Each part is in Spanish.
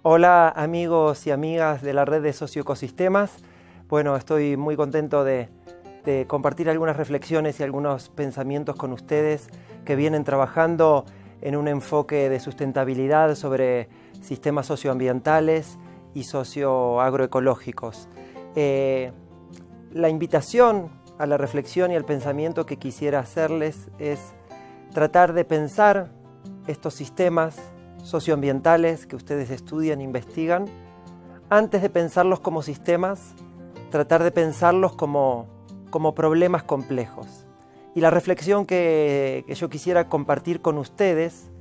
Hola amigos y amigas de la red de Socioecosistemas. Bueno, estoy muy contento de compartir algunas reflexiones y algunos pensamientos con ustedes que vienen trabajando en un enfoque de sustentabilidad sobre sistemas socioambientales y socioagroecológicos. La invitación a la reflexión y al pensamiento que quisiera hacerles es tratar de pensar estos sistemas socioambientales que ustedes estudian e investigan, antes de pensarlos como sistemas, tratar de pensarlos como problemas complejos. Y la reflexión que yo quisiera compartir con ustedes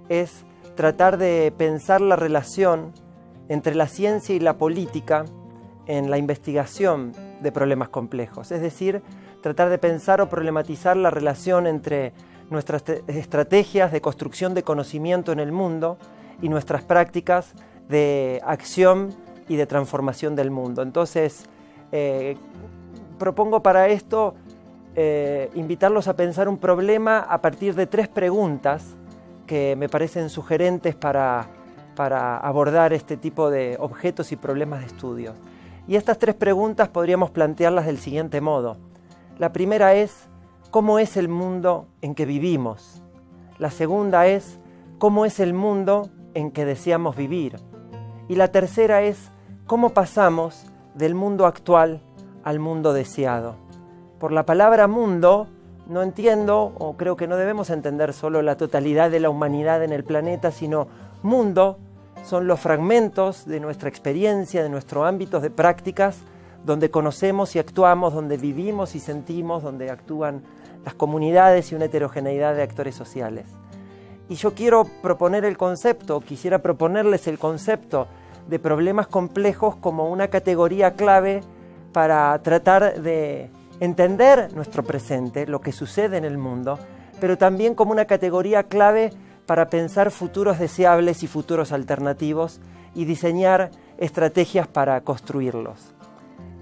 es tratar de pensar la relación entre la ciencia y la política en la investigación de problemas complejos. Es decir, tratar de pensar o problematizar la relación entre nuestras estrategias de construcción de conocimiento en el mundo y nuestras prácticas de acción y de transformación del mundo. Entonces, propongo para esto invitarlos a pensar un problema a partir de 3 preguntas que me parecen sugerentes para abordar este tipo de objetos y problemas de estudio. Y estas 3 preguntas podríamos plantearlas del siguiente modo. La primera es: ¿cómo es el mundo en que vivimos? La segunda es: ¿cómo es el mundo en que deseamos vivir? Y la tercera es: ¿cómo pasamos del mundo actual al mundo deseado? Por la palabra mundo no entiendo, o creo que no debemos entender solo la totalidad de la humanidad en el planeta, sino mundo son los fragmentos de nuestra experiencia, de nuestro ámbito de prácticas, donde conocemos y actuamos, donde vivimos y sentimos, donde actúan las comunidades y una heterogeneidad de actores sociales. Y yo quiero proponer quisiera proponerles el concepto de problemas complejos como una categoría clave para tratar de entender nuestro presente, lo que sucede en el mundo, pero también como una categoría clave para pensar futuros deseables y futuros alternativos y diseñar estrategias para construirlos.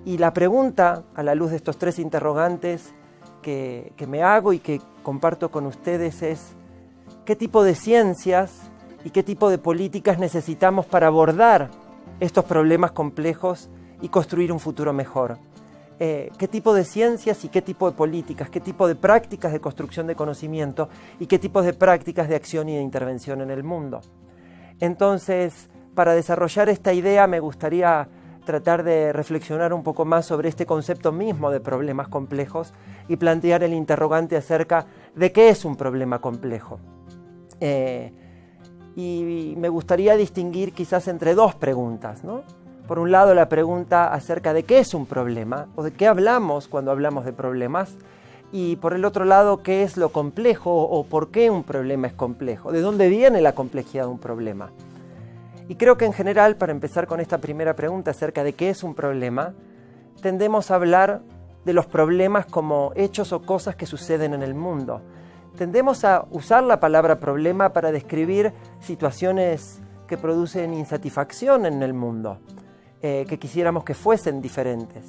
Y la pregunta, a la luz de estos 3 interrogantes que me hago y que comparto con ustedes, es: ¿qué tipo de ciencias y qué tipo de políticas necesitamos para abordar estos problemas complejos y construir un futuro mejor? ¿Qué tipo de ciencias y qué tipo de políticas? ¿Qué tipo de prácticas de construcción de conocimiento y qué tipos de prácticas de acción y de intervención en el mundo? Entonces, para desarrollar esta idea me gustaría tratar de reflexionar un poco más sobre este concepto mismo de problemas complejos y plantear el interrogante acerca de qué es un problema complejo. Y me gustaría distinguir quizás entre 2 preguntas, ¿no? Por un lado, la pregunta acerca de qué es un problema o de qué hablamos cuando hablamos de problemas, y por el otro lado, qué es lo complejo o por qué un problema es complejo, de dónde viene la complejidad de un problema. Y creo que en general, para empezar con esta primera pregunta acerca de qué es un problema, tendemos a hablar de los problemas como hechos o cosas que suceden en el mundo. Tendemos a usar la palabra problema para describir situaciones que producen insatisfacción en el mundo, que quisiéramos que fuesen diferentes.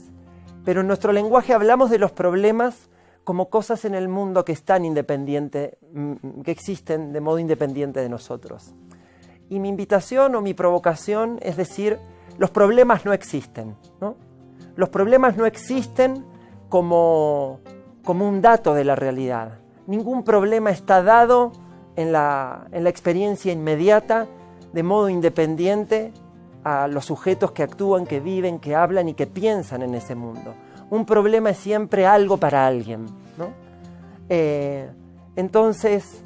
Pero en nuestro lenguaje hablamos de los problemas como cosas en el mundo que están independientes, que existen de modo independiente de nosotros. Y mi invitación o mi provocación es decir: los problemas no existen, ¿no? Los problemas no existen como un dato de la realidad. Ningún problema está dado en la experiencia inmediata de modo independiente a los sujetos que actúan, que viven, que hablan y que piensan en ese mundo. Un problema es siempre algo para alguien, ¿no? Entonces,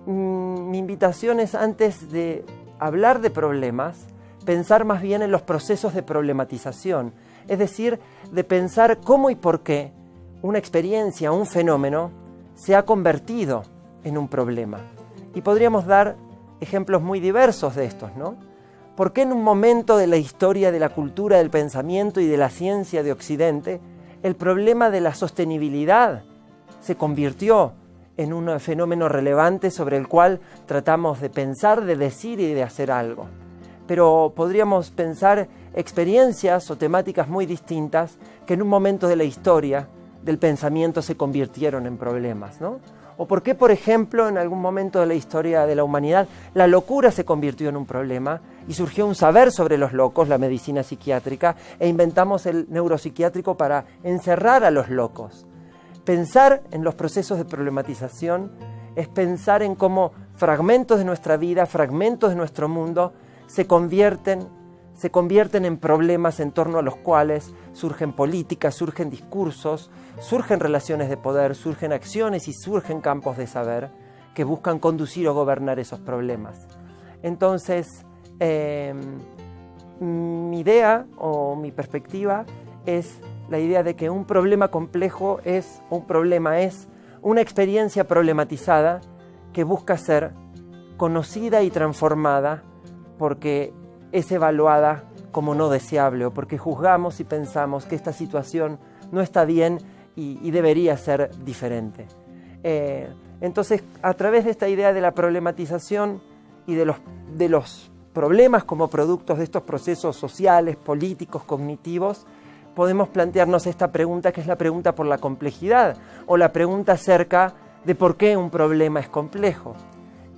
mi invitación es, antes de hablar de problemas, pensar más bien en los procesos de problematización, es decir, de pensar cómo y por qué una experiencia, un fenómeno, se ha convertido en un problema. Y podríamos dar ejemplos muy diversos de estos, ¿no? ¿Por qué en un momento de la historia de la cultura, del pensamiento y de la ciencia de Occidente, el problema de la sostenibilidad se convirtió en un fenómeno relevante sobre el cual tratamos de pensar, de decir y de hacer algo? Pero podríamos pensar experiencias o temáticas muy distintas que en un momento de la historia del pensamiento se convirtieron en problemas, ¿no? ¿O por qué, por ejemplo, en algún momento de la historia de la humanidad, la locura se convirtió en un problema y surgió un saber sobre los locos, la medicina psiquiátrica, e inventamos el neuropsiquiátrico para encerrar a los locos? Pensar en los procesos de problematización es pensar en cómo fragmentos de nuestra vida, fragmentos de nuestro mundo, se convierten en problemas en torno a los cuales surgen políticas, surgen discursos, surgen relaciones de poder, surgen acciones y surgen campos de saber que buscan conducir o gobernar esos problemas. Entonces, mi idea o mi perspectiva es la idea de que un problema complejo es una experiencia problematizada que busca ser conocida y transformada porque es evaluada como no deseable o porque juzgamos y pensamos que esta situación no está bien y debería ser diferente. Entonces, a través de esta idea de la problematización y de los problemas como productos de estos procesos sociales, políticos, cognitivos, podemos plantearnos esta pregunta, que es la pregunta por la complejidad o la pregunta acerca de por qué un problema es complejo.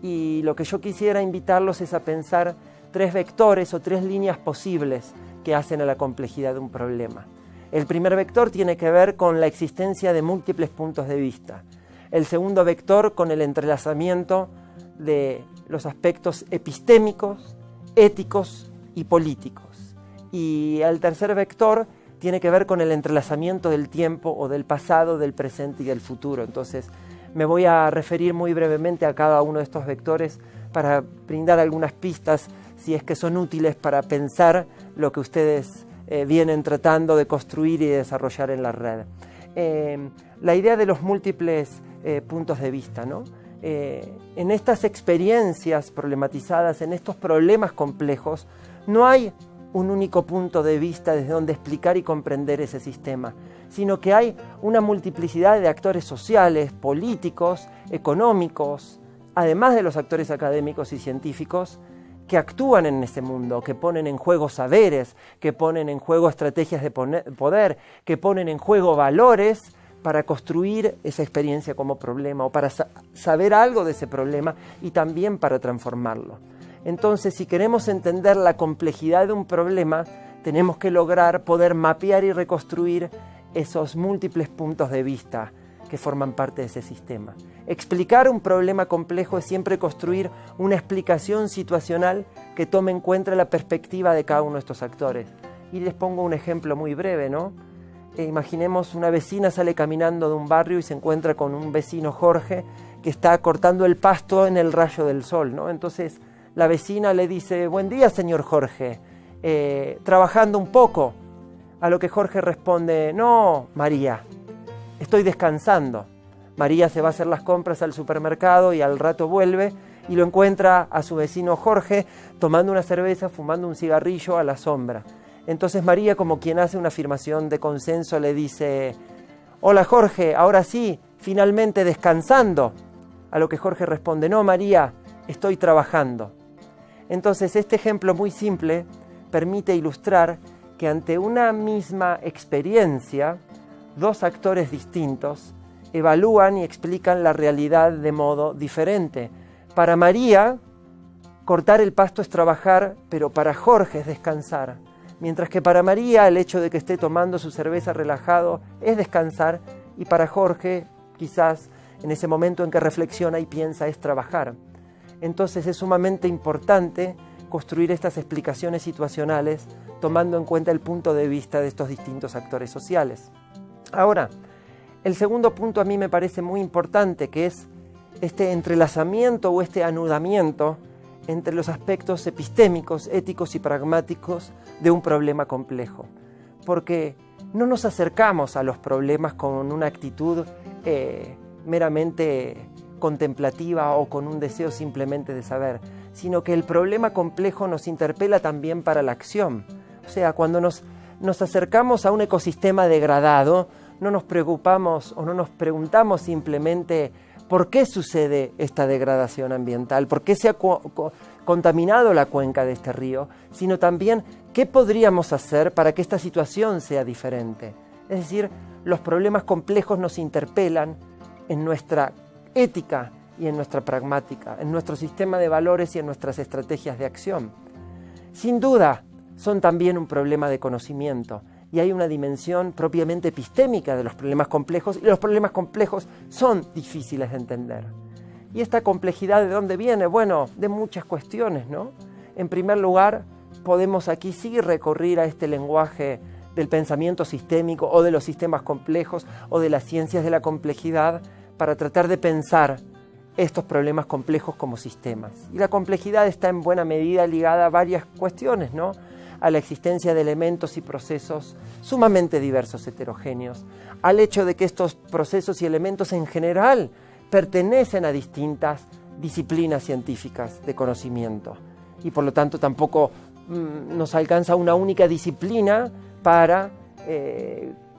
Y lo que yo quisiera invitarlos es a pensar 3 vectores o 3 líneas posibles que hacen a la complejidad de un problema. El primer vector tiene que ver con la existencia de múltiples puntos de vista. El segundo vector con el entrelazamiento de los aspectos epistémicos, éticos y políticos. Y el tercer vector tiene que ver con el entrelazamiento del tiempo o del pasado, del presente y del futuro. Entonces, me voy a referir muy brevemente a cada uno de estos vectores para brindar algunas pistas si es que son útiles para pensar lo que ustedes vienen tratando de construir y desarrollar en la red. La idea de los múltiples puntos de vista, ¿no? En estas experiencias problematizadas, en estos problemas complejos, no hay un único punto de vista desde donde explicar y comprender ese sistema, sino que hay una multiplicidad de actores sociales, políticos, económicos, además de los actores académicos y científicos, que actúan en ese mundo, que ponen en juego saberes, que ponen en juego estrategias de poder, que ponen en juego valores para construir esa experiencia como problema o para saber algo de ese problema y también para transformarlo. Entonces, si queremos entender la complejidad de un problema, tenemos que lograr poder mapear y reconstruir esos múltiples puntos de vista que forman parte de ese sistema. Explicar un problema complejo es siempre construir una explicación situacional que tome en cuenta la perspectiva de cada uno de estos actores. Y les pongo un ejemplo muy breve, ¿no? Imaginemos una vecina sale caminando de un barrio y se encuentra con un vecino Jorge que está cortando el pasto en el rayo del sol, ¿no? Entonces la vecina le dice: buen día, señor Jorge, trabajando un poco. A lo que Jorge responde: no, María, estoy descansando. María se va a hacer las compras al supermercado y al rato vuelve y lo encuentra a su vecino Jorge tomando una cerveza, fumando un cigarrillo a la sombra. Entonces María, como quien hace una afirmación de consenso, le dice: hola Jorge, ahora sí, finalmente descansando. A lo que Jorge responde: no, María, estoy trabajando. Entonces este ejemplo muy simple permite ilustrar que ante una misma experiencia, 2 actores distintos evalúan y explican la realidad de modo diferente. Para María, cortar el pasto es trabajar, pero para Jorge es descansar. Mientras que para María el hecho de que esté tomando su cerveza relajado es descansar, y para Jorge, quizás en ese momento en que reflexiona y piensa, es trabajar. Entonces es sumamente importante construir estas explicaciones situacionales tomando en cuenta el punto de vista de estos distintos actores sociales. Ahora, el segundo punto a mí me parece muy importante, que es este entrelazamiento o este anudamiento entre los aspectos epistémicos, éticos y pragmáticos de un problema complejo. Porque no nos acercamos a los problemas con una actitud meramente contemplativa o con un deseo simplemente de saber, sino que el problema complejo nos interpela también para la acción. O sea, cuando nos acercamos a un ecosistema degradado, no nos preocupamos o no nos preguntamos simplemente por qué sucede esta degradación ambiental, por qué se ha contaminado la cuenca de este río, sino también qué podríamos hacer para que esta situación sea diferente. Es decir, los problemas complejos nos interpelan en nuestra ética y en nuestra pragmática, en nuestro sistema de valores y en nuestras estrategias de acción. Sin duda, son también un problema de conocimiento y hay una dimensión propiamente epistémica de los problemas complejos y los problemas complejos son difíciles de entender. ¿Y esta complejidad de dónde viene? Bueno, de muchas cuestiones, ¿no? En primer lugar, podemos aquí sí recurrir a este lenguaje del pensamiento sistémico o de los sistemas complejos o de las ciencias de la complejidad para tratar de pensar estos problemas complejos como sistemas. Y la complejidad está en buena medida ligada a varias cuestiones, ¿no? A la existencia de elementos y procesos sumamente diversos, heterogéneos, al hecho de que estos procesos y elementos en general pertenecen a distintas disciplinas científicas de conocimiento y por lo tanto tampoco nos alcanza una única disciplina para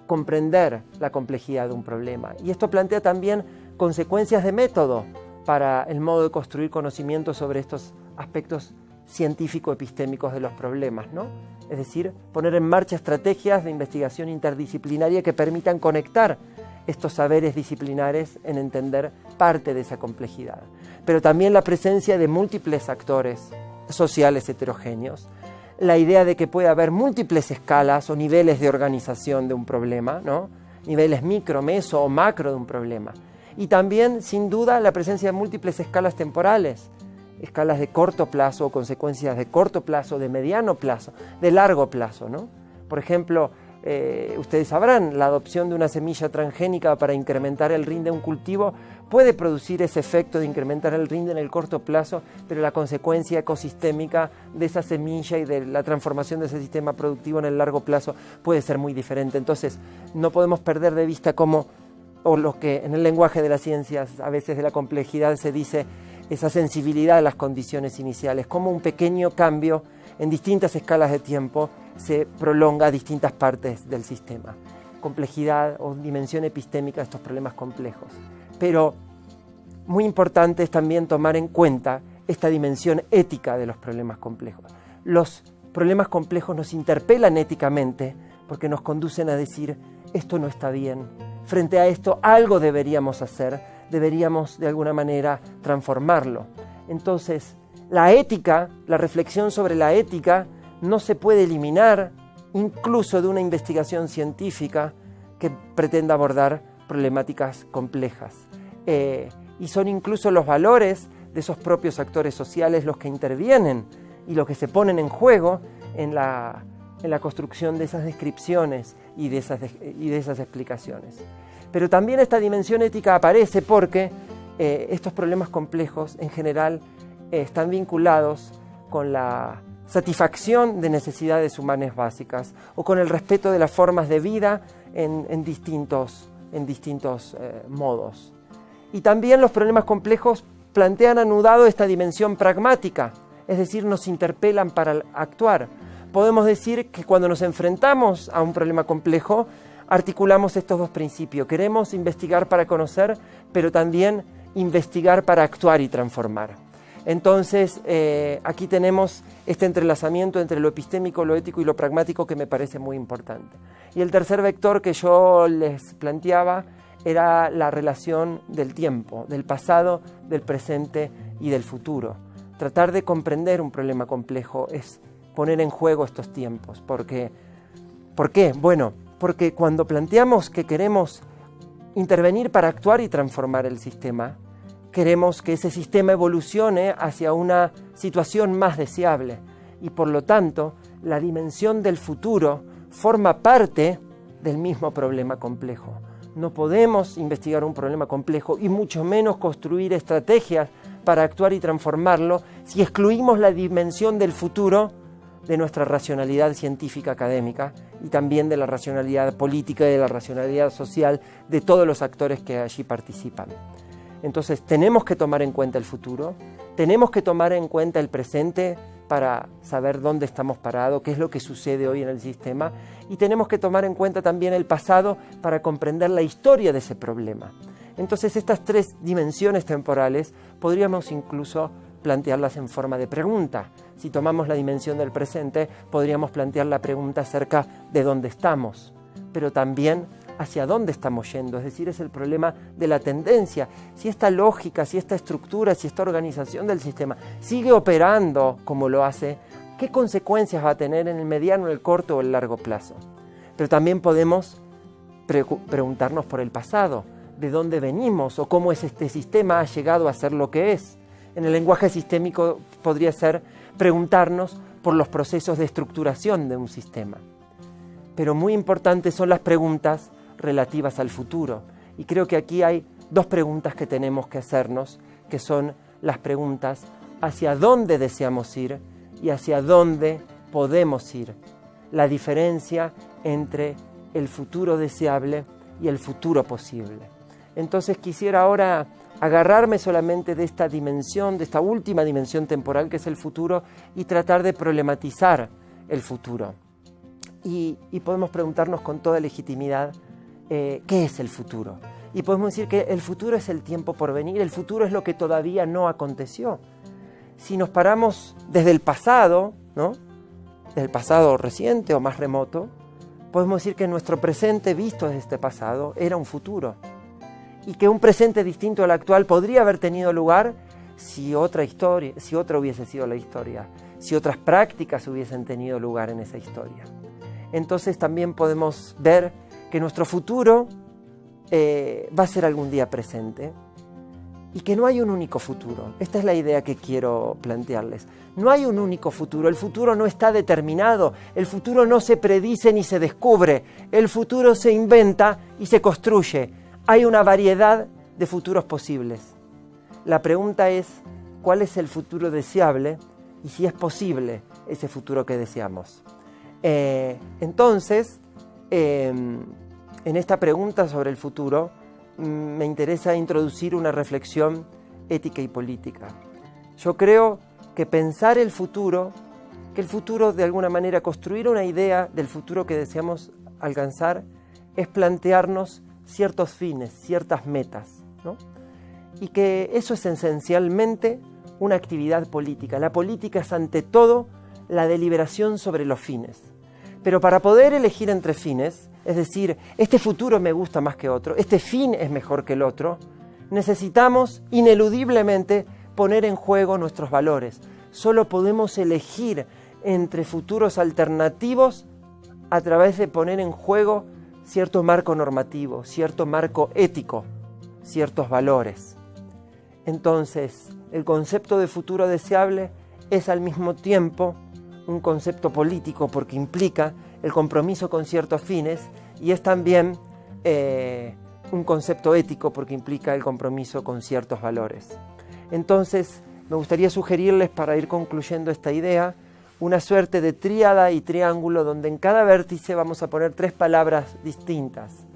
comprender la complejidad de un problema. Y esto plantea también consecuencias de método para el modo de construir conocimiento sobre estos aspectos científico-epistémicos de los problemas, ¿no? Es decir, poner en marcha estrategias de investigación interdisciplinaria que permitan conectar estos saberes disciplinares en entender parte de esa complejidad. Pero también la presencia de múltiples actores sociales heterogéneos, la idea de que puede haber múltiples escalas o niveles de organización de un problema, ¿no? Niveles micro, meso o macro de un problema. Y también, sin duda, la presencia de múltiples escalas temporales, escalas de corto plazo o consecuencias de corto plazo, de mediano plazo, de largo plazo, ¿no? Por ejemplo, ustedes sabrán, la adopción de una semilla transgénica para incrementar el RIN de un cultivo puede producir ese efecto de incrementar el RIN en el corto plazo, pero la consecuencia ecosistémica de esa semilla y de la transformación de ese sistema productivo en el largo plazo puede ser muy diferente. Entonces, no podemos perder de vista cómo, o lo que en el lenguaje de las ciencias, a veces de la complejidad, se dice esa sensibilidad a las condiciones iniciales, como un pequeño cambio en distintas escalas de tiempo se prolonga a distintas partes del sistema. Complejidad o dimensión epistémica de estos problemas complejos. Pero muy importante es también tomar en cuenta esta dimensión ética de los problemas complejos. Los problemas complejos nos interpelan éticamente porque nos conducen a decir, esto no está bien, frente a esto algo deberíamos hacer, deberíamos de alguna manera transformarlo. Entonces, la ética, la reflexión sobre la ética no se puede eliminar incluso de una investigación científica que pretenda abordar problemáticas complejas. Y son incluso los valores de esos propios actores sociales los que intervienen y los que se ponen en juego en la construcción de esas descripciones y de esas explicaciones. Pero también esta dimensión ética aparece porque estos problemas complejos en general están vinculados con la satisfacción de necesidades humanas básicas o con el respeto de las formas de vida en distintos modos. Y también los problemas complejos plantean anudado esta dimensión pragmática, es decir, nos interpelan para actuar. Podemos decir que cuando nos enfrentamos a un problema complejo, articulamos estos dos principios. Queremos investigar para conocer, pero también investigar para actuar y transformar. Entonces, aquí tenemos este entrelazamiento entre lo epistémico, lo ético y lo pragmático que me parece muy importante. Y el tercer vector que yo les planteaba era la relación del tiempo, del pasado, del presente y del futuro. Tratar de comprender un problema complejo es poner en juego estos tiempos. ¿Por qué? Bueno, porque cuando planteamos que queremos intervenir para actuar y transformar el sistema, queremos que ese sistema evolucione hacia una situación más deseable y por lo tanto la dimensión del futuro forma parte del mismo problema complejo. No podemos investigar un problema complejo y mucho menos construir estrategias para actuar y transformarlo si excluimos la dimensión del futuro de nuestra racionalidad científica académica y también de la racionalidad política y de la racionalidad social de todos los actores que allí participan. Entonces tenemos que tomar en cuenta el futuro, tenemos que tomar en cuenta el presente para saber dónde estamos parados, qué es lo que sucede hoy en el sistema y tenemos que tomar en cuenta también el pasado para comprender la historia de ese problema. Entonces estas tres dimensiones temporales podríamos incluso plantearlas en forma de pregunta. Si tomamos la dimensión del presente, podríamos plantear la pregunta acerca de dónde estamos, pero también hacia dónde estamos yendo, es decir, es el problema de la tendencia. Si esta lógica, si esta estructura, si esta organización del sistema sigue operando como lo hace, ¿qué consecuencias va a tener en el mediano, el corto o el largo plazo? Pero también podemos preguntarnos por el pasado, de dónde venimos o cómo este sistema ha llegado a ser lo que es. En el lenguaje sistémico podría ser preguntarnos por los procesos de estructuración de un sistema. Pero muy importantes son las preguntas relativas al futuro. Y creo que aquí hay dos preguntas que tenemos que hacernos, que son las preguntas hacia dónde deseamos ir y hacia dónde podemos ir. La diferencia entre el futuro deseable y el futuro posible. Entonces quisiera ahora agarrarme solamente de esta dimensión, de esta última dimensión temporal que es el futuro, y tratar de problematizar el futuro. Y podemos preguntarnos con toda legitimidad, ¿qué es el futuro? Y podemos decir que el futuro es el tiempo por venir, el futuro es lo que todavía no aconteció. Si nos paramos desde el pasado, ¿no? Desde el pasado reciente o más remoto, podemos decir que nuestro presente visto desde este pasado era un futuro. Y que un presente distinto al actual podría haber tenido lugar si otra hubiese sido la historia, si otras prácticas hubiesen tenido lugar en esa historia. Entonces también podemos ver que nuestro futuro va a ser algún día presente y que no hay un único futuro. Esta es la idea que quiero plantearles. No hay un único futuro, el futuro no está determinado, el futuro no se predice ni se descubre, el futuro se inventa y se construye. Hay una variedad de futuros posibles. La pregunta es, ¿cuál es el futuro deseable? Y si es posible ese futuro que deseamos. Entonces, en esta pregunta sobre el futuro, me interesa introducir una reflexión ética y política. Yo creo que pensar el futuro, que el futuro de alguna manera, construir una idea del futuro que deseamos alcanzar, es plantearnos ciertos fines, ciertas metas, ¿no? Y que eso es esencialmente una actividad política. La política es ante todo la deliberación sobre los fines. Pero para poder elegir entre fines, es decir, este futuro me gusta más que otro, este fin es mejor que el otro, necesitamos ineludiblemente poner en juego nuestros valores. Solo podemos elegir entre futuros alternativos a través de poner en juego cierto marco normativo, cierto marco ético, ciertos valores. Entonces, el concepto de futuro deseable es al mismo tiempo un concepto político porque implica el compromiso con ciertos fines y es también un concepto ético porque implica el compromiso con ciertos valores. Entonces, me gustaría sugerirles, para ir concluyendo esta idea, una suerte de tríada y triángulo donde en cada vértice vamos a poner 3 palabras distintas: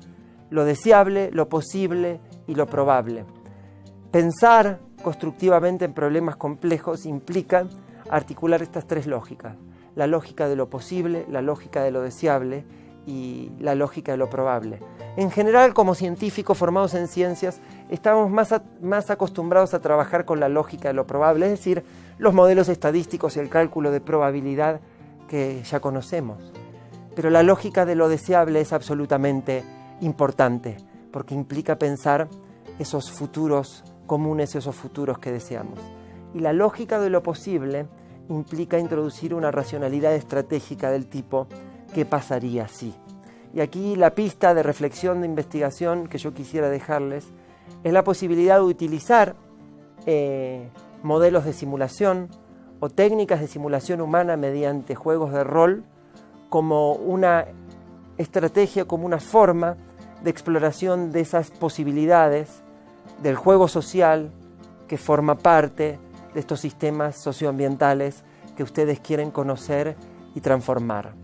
lo deseable, lo posible y lo probable. Pensar constructivamente en problemas complejos implica articular estas 3 lógicas: la lógica de lo posible, la lógica de lo deseable y la lógica de lo probable. En general, como científicos formados en ciencias, estamos más acostumbrados a trabajar con la lógica de lo probable, es decir, los modelos estadísticos y el cálculo de probabilidad que ya conocemos. Pero la lógica de lo deseable es absolutamente importante, porque implica pensar esos futuros comunes, esos futuros que deseamos. Y la lógica de lo posible implica introducir una racionalidad estratégica del tipo ¿qué pasaría si? Y aquí la pista de reflexión, de investigación que yo quisiera dejarles es la posibilidad de utilizar modelos de simulación o técnicas de simulación humana mediante juegos de rol como una estrategia, como una forma de exploración de esas posibilidades del juego social que forma parte de estos sistemas socioambientales que ustedes quieren conocer y transformar.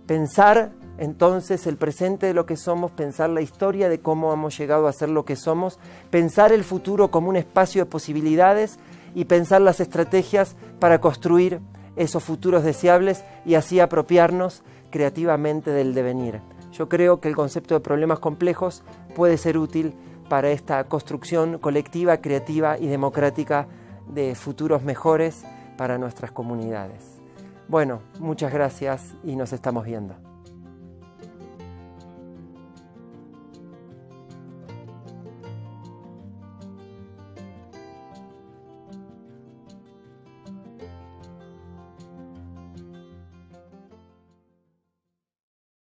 Pensar entonces el presente de lo que somos, pensar la historia de cómo hemos llegado a ser lo que somos, pensar el futuro como un espacio de posibilidades y pensar las estrategias para construir esos futuros deseables y así apropiarnos creativamente del devenir. Yo creo que el concepto de problemas complejos puede ser útil para esta construcción colectiva, creativa y democrática de futuros mejores para nuestras comunidades. Bueno, muchas gracias y nos estamos viendo.